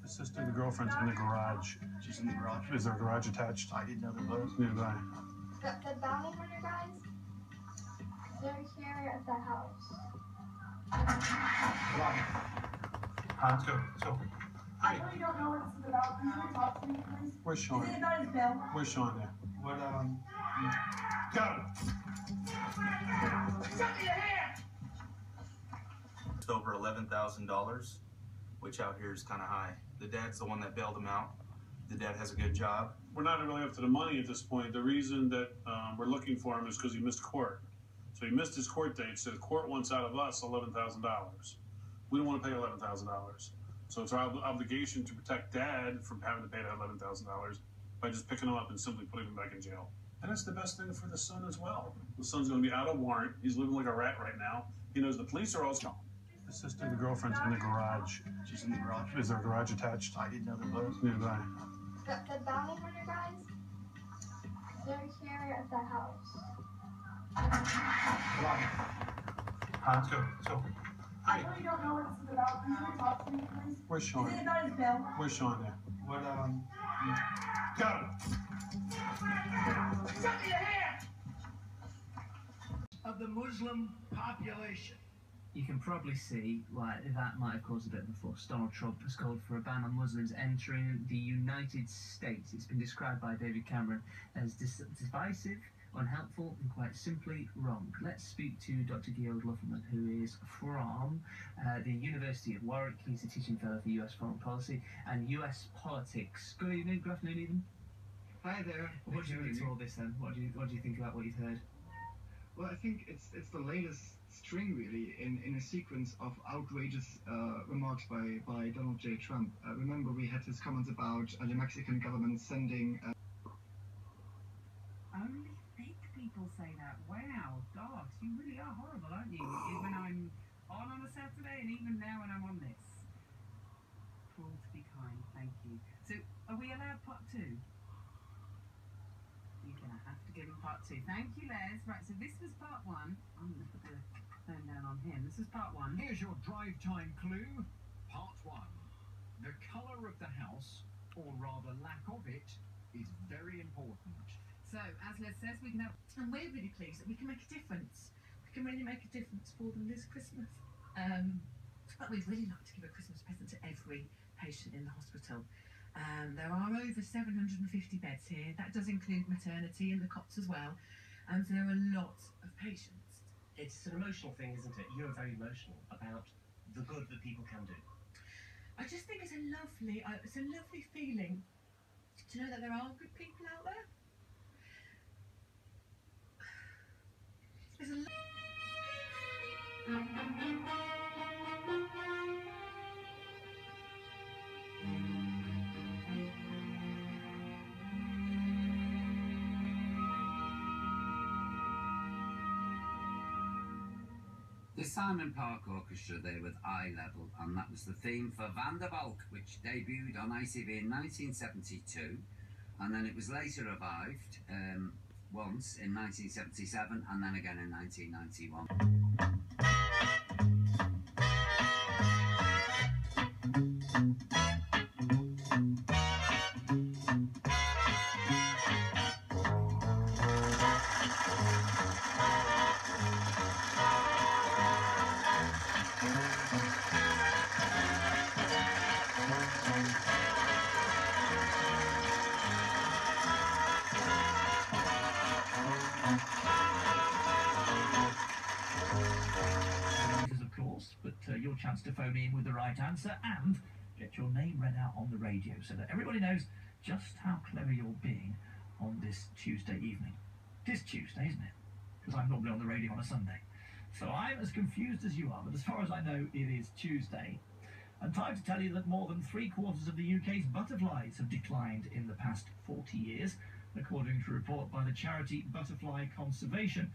Sister, the girlfriend's in the garage. She's in the garage? Is there a garage attached? I didn't know there was. Nearby. The bounty hunter guys, they're here at the house. Let's go. Let's go. I really don't know what this is about. Can you talk to me, please? Where's Sean? Is it about his bill? Where's Sean there? What, Got him! Shut your hand! It's over $11,000, which out here is kind of high. The dad's the one that bailed him out. The dad has a good job. We're not really up to the money at this point. The reason that we're looking for him is because he missed court. So he missed his court date, so the court wants out of us $11,000. We don't want to pay $11,000. So it's our obligation to protect Dad from having to pay that $11,000 by just picking him up and simply putting him back in jail. And that's the best thing for the son as well. The son's going to be out of warrant. He's living like a rat right now. He knows the police are also... The sister, the girlfriend's in the garage. She's in the garage? Is there a garage attached? I didn't know there was. Nearby. The bounty hunter guys, they're here at the house. Let's go. Let's go. I really don't know what this is about. Can you talk to me, please? Where's Sean? Is it about his bill? Where's Sean there? What, Got him! Shut your hand! Of the Muslim population. You can probably see why that might have caused a bit of a fuss. Donald Trump has called for a ban on Muslims entering the United States. It's been described by David Cameron as divisive, unhelpful, and quite simply wrong. Let's speak to Dr. Georg Lufferman, who is from the University of Warwick. He's a teaching fellow for US foreign policy and US politics. Good evening, good afternoon even. Hi there. What do you think to all this then? What do you think about what you've heard? Well, I think it's the latest string really in a sequence of outrageous remarks by Donald J. Trump. Remember, we had his comments about the Mexican government sending. Only thick people say that. Wow, gosh, you really are horrible, aren't you? When I'm on a Saturday, and even now when I'm on this. Cruel to be kind, thank you. So, are we allowed part two? You're going to have to give him part two. Thank you, Les. Right, so this was part one. I'm going to put the phone down on him. This was part one. Here's your drive time clue. Part 1. The colour of the house, or rather lack of it, is very important. So, as Les says, we can have... And we're really pleased that we can make a difference. We can really make a difference for them this Christmas. But we'd really like to give a Christmas present to every patient in the hospital. There are over 750 beds here. That does include maternity and the cots as well. And so there are lots of patients. It's an emotional thing, isn't it? You're very emotional about the good that people can do. I just think it's a lovely feeling to know that there are good people out there. There's a The Simon Park Orchestra there with Eye Level, and that was the theme for Van der Valk, which debuted on ITV in 1972, and then it was later revived once in 1977 and then again in 1991. Your chance to phone in with the right answer and get your name read out on the radio so that everybody knows just how clever you're being on this Tuesday evening. It is Tuesday, isn't it? Because I'm normally on the radio on a Sunday. So I'm as confused as you are, but as far as I know, it is Tuesday. And time to tell you that more than 3/4 of the UK's butterflies have declined in the past 40 years, according to a report by the charity Butterfly Conservation.